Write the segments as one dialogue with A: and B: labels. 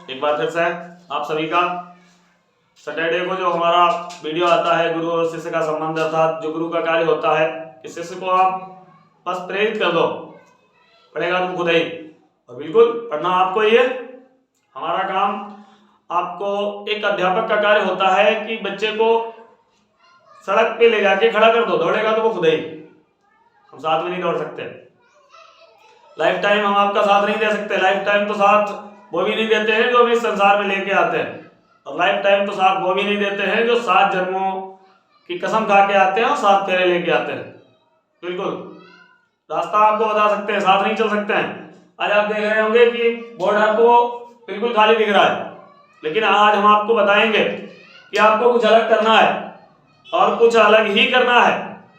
A: एक बार फिर से आप सभी का सैटरडे को जो हमारा वीडियो आता है गुरु और शिष्य का संबंध, अर्थात जो गुरु का कार्य होता है कि शिष्य को आप बस प्रेरित कर दो, पढ़ेगा तुम खुद ही, और बिल्कुल पढ़ना आपको ही है। हमारा काम आपको, एक अध्यापक का कार्य होता है कि बच्चे को सड़क पे ले जाके खड़ा कर दो, दौड़ेगा तो वो खुद ही, हम साथ में नहीं दौड़ सकते। लाइफ टाइम हम आपका साथ नहीं दे सकते, लाइफ टाइम तो साथ वो भी नहीं देते हैं जो हम इस संसार में लेके आते हैं, और लाइफ टाइम तो साथ वो भी नहीं देते हैं जो 7 जन्मों की कसम खा के आते हैं और 7 फेरे लेके आते हैं। बिल्कुल रास्ता आपको बता सकते हैं, साथ नहीं चल सकते हैं। आज आप देख रहे होंगे कि बोर्ड आपको बिल्कुल खाली दिख रहा है, लेकिन आज हम आपको बताएंगे कि आपको कुछ अलग करना है और कुछ अलग ही करना है,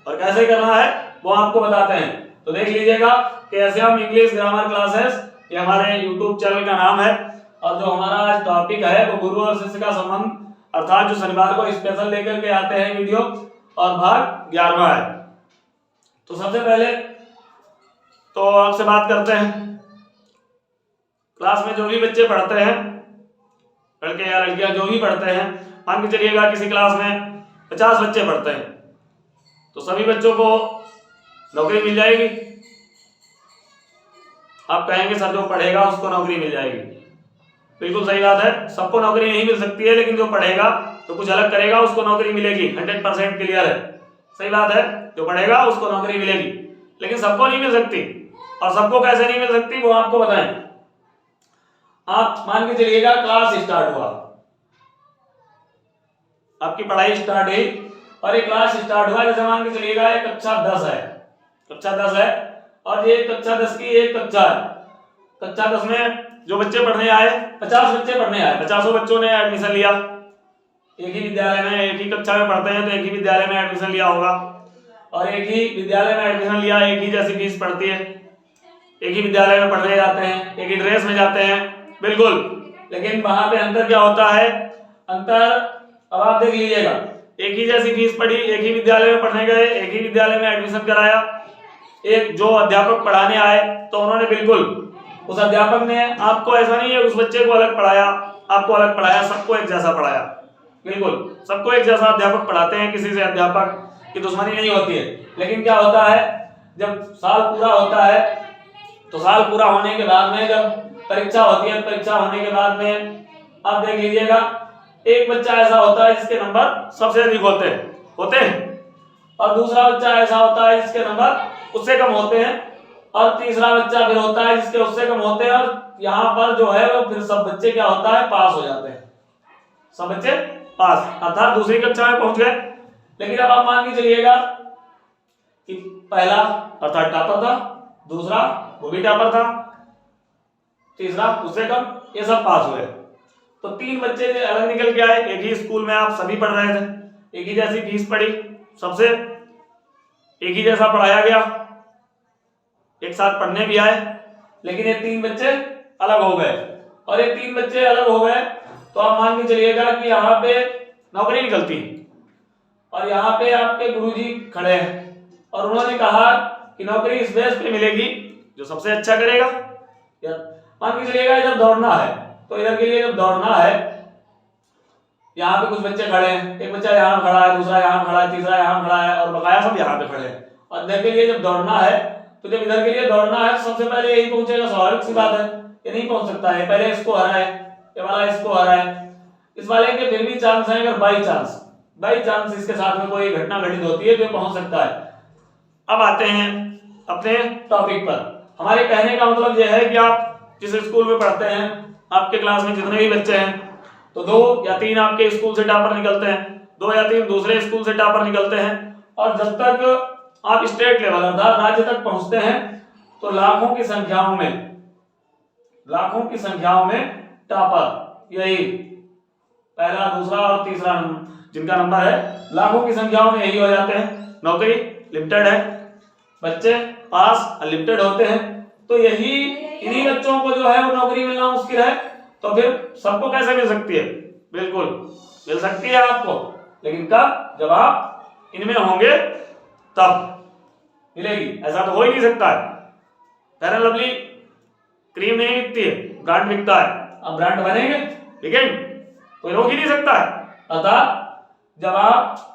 A: और कैसे करना है वो आपको बताते हैं। तो देख लीजिएगा कि ऐसे हम इंग्लिश ग्रामर क्लासेस, ये हमारे यूट्यूब चैनल का नाम है, और जो हमारा आज टॉपिक है वो गुरु और शिष्य का संबंध, अर्थात जो शनिवार को स्पेशल लेकर के आते हैं वीडियो, और भाग 11वां है। तो सबसे पहले तो आपसे बात करते हैं, क्लास में जो भी बच्चे पढ़ते हैं, लड़के या लड़कियां जो भी पढ़ते हैं, मान के चलिएगा किसी क्लास में 50 बच्चे पढ़ते हैं, तो सभी बच्चों को नौकरी मिल जाएगी? आप कहेंगे सर जो पढ़ेगा उसको नौकरी मिल जाएगी। बिल्कुल सही बात है, सबको नौकरी नहीं मिल सकती है, लेकिन जो पढ़ेगा तो कुछ अलग करेगा उसको नौकरी मिलेगी, 100% क्लियर है। सही बात है, जो पढ़ेगा उसको नौकरी मिलेगी, लेकिन सबको नहीं मिल सकती। और सबको कैसे नहीं मिल सकती वो आपको बताएं। आप मान के चलिएगा क्लास स्टार्ट हुआ, आपकी पढ़ाई स्टार्ट हुई और एक क्लास स्टार्ट हुआ, जैसे मान के चलिएगा एक कक्षा 10 है, कक्षा 10 है, और ये कक्षा 10 की एक कक्षा है। कक्षा 10 में जो बच्चे पढ़ने आए, 50 बच्चे पढ़ने आए, 50 बच्चों ने एडमिशन लिया। एक ही विद्यालय में, एक ही कक्षा में पढ़ते हैं तो एक ही विद्यालय में एडमिशन लिया होगा, और एक ही विद्यालय में एडमिशन लिया, एक ही जैसी फीस पड़ती है, एक ही विद्यालय में पढ़ने जाते हैं, एक ही ड्रेस में जाते हैं, बिल्कुल। लेकिन वहां पे अंतर क्या होता है? अंतर अब आप देख लीजिएगा, एक ही जैसी फीस पड़ी, एक ही विद्यालय में पढ़ने गए, एक ही विद्यालय में एडमिशन कराया, एक जो अध्यापक पढ़ाने आए तो उन्होंने बिल्कुल, उस अध्यापक ने आपको ऐसा नहीं है उस बच्चे को अलग पढ़ाया, आपको अलग पढ़ाया, सबको एक जैसा पढ़ाया। बिल्कुल सबको एक जैसा अध्यापक पढ़ाते हैं, किसी से अध्यापक की दुश्मनी नहीं होती है। लेकिन क्या होता है, जब साल पूरा होता है तो साल पूरा होने के बाद में जब परीक्षा होती है, परीक्षा होने के बाद में आप देख लीजिएगा एक बच्चा ऐसा होता है जिसके नंबर सबसे अधिक होते हैं, और दूसरा बच्चा ऐसा होता है जिसके नंबर उससे कम होते हैं, और तीसरा बच्चा फिर होता है जिसके उससे कम होते हैं, और यहाँ पर जो है वो फिर सब बच्चे क्या होता है, पास हो जाते हैं, सब बच्चे पास, अर्थात दूसरी कक्षा में पहुंच गए। लेकिन अब आप मान के चलिएगा कि पहला अर्थात टॉपर था, दूसरा वो भी टॉपर था, तीसरा उससे कम, ये सब पास हुए। तो 3 बच्चे अलग निकल के आए, एक ही स्कूल में आप सभी पढ़ रहे थे, एक ही जैसी फीस पड़ी, सबसे एक ही जैसा पढ़ाया गया, एक साथ पढ़ने भी आए, लेकिन ये 3 बच्चे अलग हो गए। और ये 3 बच्चे अलग हो गए तो आप मान के चलिएगा कि यहाँ पे नौकरी निकलती, और यहाँ पे आपके गुरुजी खड़े हैं और उन्होंने कहा कि नौकरी इस बेस पे मिलेगी जो सबसे अच्छा करेगा। मान के चलिएगा जब दौड़ना है तो इधर के लिए जब दौड़ना है, यहाँ पे कुछ बच्चे खड़े हैं, एक बच्चा यहाँ खड़ा है, दूसरा यहाँ खड़ा है, तीसरा यहाँ खड़ा है, और बकाया सब यहाँ पे खड़े हैं। और इधर के लिए जब दौड़ना है तो जब इधर के लिए दौड़ना है तो सबसे पहले यही पहुंचेगा, स्वाभाविक सी बात है, ये नहीं पहुंच सकता है, पहले इसको हराए, ये वाला इसको हराए, इस वाले के फिर भी चांस है, अगर बाई चांस इसके साथ में कोई घटना घटित होती है तो ये पहुंच सकता है। अब आते हैं अपने टॉपिक पर। हमारे कहने का मतलब यह है कि आप जिस स्कूल में पढ़ते हैं, आपके क्लास में जितने भी बच्चे हैं, तो 2 या 3 आपके स्कूल से टॉपर निकलते हैं, 2 या 3 दूसरे स्कूल से टॉपर निकलते हैं, और जब तक आप स्टेट लेवल अर्थात राज्य तक पहुंचते हैं तो लाखों की संख्याओं में टॉपर, यही पहला, दूसरा और तीसरा जिनका नंबर है, लाखों की संख्याओं में यही हो जाते हैं। नौकरी लिमिटेड है, बच्चे पास अनलिमिटेड होते हैं, तो यही इन्हीं बच्चों को जो है वो नौकरी मिलना मुश्किल है। तो फिर सबको कैसे मिल सकती है? बिल्कुल मिल सकती है आपको, लेकिन कब? जब आप इनमें होंगे तब मिलेगी, ऐसा तो हो ही नहीं सकता है। फेयर एंड लवली क्रीम नहीं बिकती है, ब्रांड बिकता है, अब ब्रांड बनेंगे, ठीक है, कोई रोक ही नहीं सकता है। अतः जब आप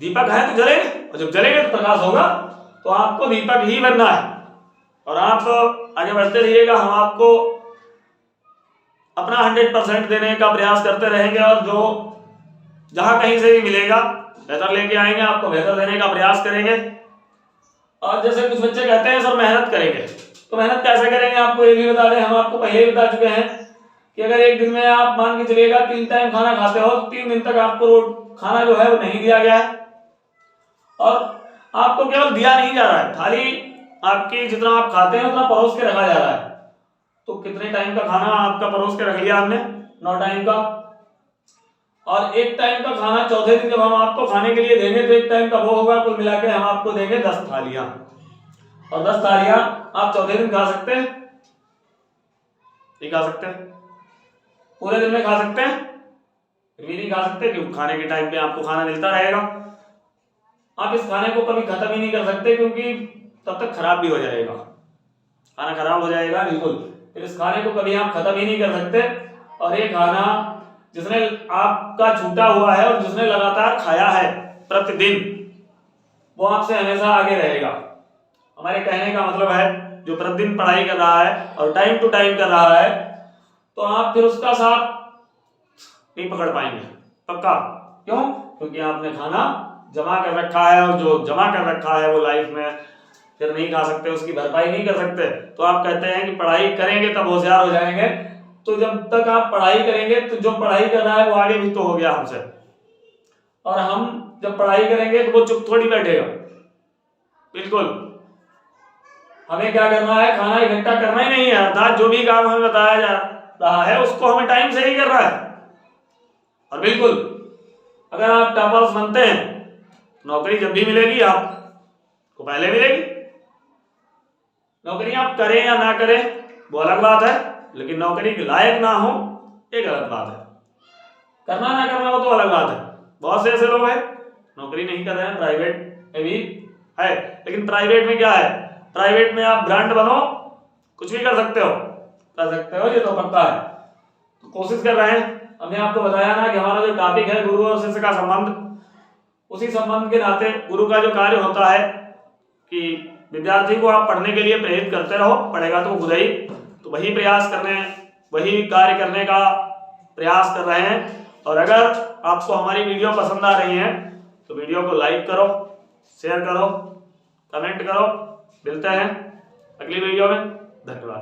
A: दीपक है तो जलेंगे, और जब जलेंगे तो प्रकाश होगा, तो आपको दीपक ही बनना है। और आप आगे बढ़ते रहिएगा, हम आपको अपना 100% देने का प्रयास करते रहेंगे, और जो जहां कहीं से भी मिलेगा बेहतर लेके आएंगे, आपको बेहतर देने का प्रयास करेंगे। और जैसे कुछ बच्चे कहते हैं सर मेहनत करेंगे, तो मेहनत कैसे करेंगे आपको ये भी बता दें। हम आपको पहले ही बता चुके हैं कि अगर एक दिन में आप मान के चलिएगा 3 टाइम खाना खाते हो, 3 दिन तक आपको खाना जो है वो नहीं दिया गया है, और आपको केवल दिया नहीं जा रहा है, थाली आपकी जितना आप खाते हैं उतना परोस के रखा जा रहा है। तो कितने टाइम का खाना आपका परोस के रख लिया हमने? 9 टाइम का। और 1 टाइम का खाना चौथे दिन जब हम आपको खाने के लिए देंगे तो 1 टाइम का वो होगा, कुल मिला के हम आपको देंगे 10 थालियां, और 10 थालियां आप चौथे दिन खा सकते हैं, नहीं खा सकते, पूरे दिन में खा सकते हैं, भी नहीं खा सकते, क्योंकि खाने के टाइम पे आपको खाना मिलता रहेगा। आप इस खाने को कभी खत्म ही नहीं कर सकते, क्योंकि तब तक खराब भी हो जाएगा, खाना खराब हो जाएगा बिल्कुल। फिर इस खाने को कभी आप खत्म ही नहीं कर सकते। और ये खाना जिसने आपका छूटा हुआ है और जिसने लगातार खाया है प्रतिदिन, वो आपसे हमेशा आगे रहेगा। हमारे कहने का मतलब है जो प्रतिदिन पढ़ाई कर रहा है और टाइम टू टाइम कर रहा है, तो आप फिर उसका साथ नहीं पकड़ पाएंगे पक्का। क्यों? क्योंकि आपने खाना जमा कर रखा है, और जो जमा कर रखा है वो लाइफ में फिर नहीं खा सकते, उसकी भरपाई नहीं कर सकते। तो आप कहते हैं कि पढ़ाई करेंगे तब होशियार हो जाएंगे, तो जब तक आप पढ़ाई करेंगे तो जो पढ़ाई कर रहा है वो आगे भी तो हो गया हमसे, और हम जब पढ़ाई करेंगे तो वो चुप थोड़ी बैठेगा, बिल्कुल। हमें क्या करना है? खाना इकट्ठा करना ही नहीं है, अर्थात जो भी काम हमें बताया जा रहा है उसको हमें टाइम से ही करना है। और बिल्कुल अगर आप टॉपर्स बनते हैं, नौकरी जब भी मिलेगी आपको पहले मिलेगी। नौकरी आप करें या ना करें वो अलग बात है, लेकिन नौकरी के लायक ना हो ये गलत बात है। करना ना करना वो तो अलग बात है। बहुत से ऐसे लोग हैं नौकरी नहीं कर रहे हैं, प्राइवेट में भी है, लेकिन प्राइवेट में क्या है, प्राइवेट में आप ब्रांड बनो, कुछ भी कर सकते हो, ये तो पक्का है। तो कोशिश कर रहे हैं। हमने आपको बताया ना कि हमारा जो टॉपिक है गुरु और शिष्य का संबंध, उसी संबंध के नाते गुरु का जो कार्य होता है कि विद्यार्थी को आप पढ़ने के लिए प्रेरित करते रहो, पढ़ेगा तो खुद ही, तो वही कार्य करने का प्रयास कर रहे हैं। और अगर आपको हमारी वीडियो पसंद आ रही है तो वीडियो को लाइक करो, शेयर करो, कमेंट करो। मिलते हैं अगली वीडियो में, धन्यवाद।